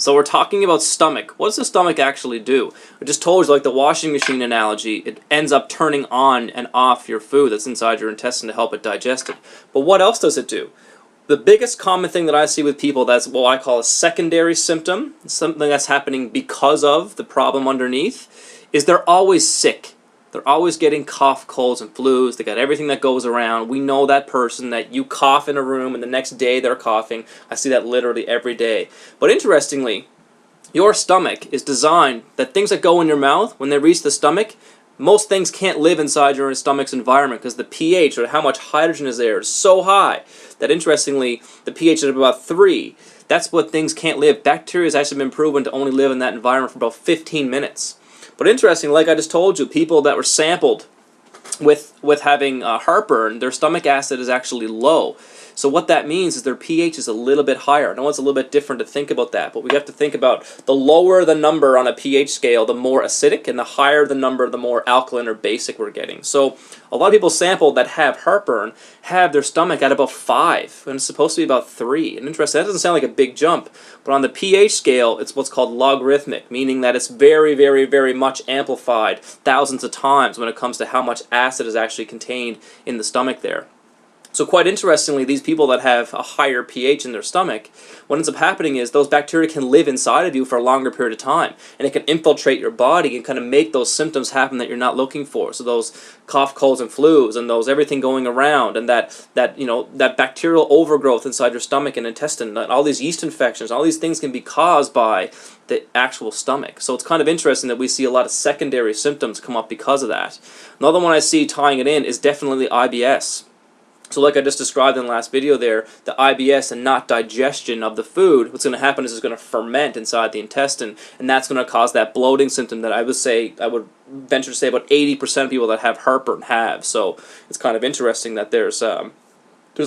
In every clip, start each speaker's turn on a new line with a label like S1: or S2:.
S1: So we're talking about stomach. What does the stomach actually do? I just told you, like the washing machine analogy, it ends up turning on and off your food that's inside your intestine to help it digest it. But what else does it do? The biggest common thing that I see with people that's what I call a secondary symptom, something that's happening because of the problem underneath, is they're always sick. They're always getting cough, colds, and flus. They got everything that goes around. We know that person that you cough in a room and the next day they're coughing. I see that literally every day. But interestingly, your stomach is designed that things that go in your mouth, when they reach the stomach, most things can't live inside your stomach's environment because the pH, or how much hydrogen is there, is so high that interestingly, the pH is about 3. That's what things can't live. Bacteria has actually been proven to only live in that environment for about 15 minutes. But interesting, like I just told you, people that were sampled with having heartburn, their stomach acid is actually low. So what that means is their pH is a little bit higher. I know it's a little bit different to think about that, but we have to think about the lower the number on a pH scale, the more acidic, and the higher the number, the more alkaline or basic we're getting. So a lot of people sampled that have heartburn have their stomach at about 5, and it's supposed to be about 3. And interesting, that doesn't sound like a big jump, but on the pH scale, it's what's called logarithmic, meaning that it's very, very, very much amplified thousands of times when it comes to how much acid is actually contained in the stomach there. So quite interestingly, these people that have a higher pH in their stomach, what ends up happening is those bacteria can live inside of you for a longer period of time, and it can infiltrate your body and kind of make those symptoms happen that you're not looking for. So those cough, colds, and flus, and those everything going around, and that bacterial overgrowth inside your stomach and intestine, all these yeast infections, all these things can be caused by the actual stomach. So it's kind of interesting that we see a lot of secondary symptoms come up because of that. Another one I see tying it in is definitely IBS. So like I just described in the last video there, the IBS and not digestion of the food, what's going to happen is it's going to ferment inside the intestine, and that's going to cause that bloating symptom that I would venture to say about 80% of people that have heartburn have. So it's kind of interesting that there's a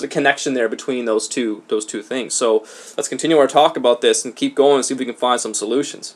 S1: connection there between those two things. So let's continue our talk about this and keep going and see if we can find some solutions.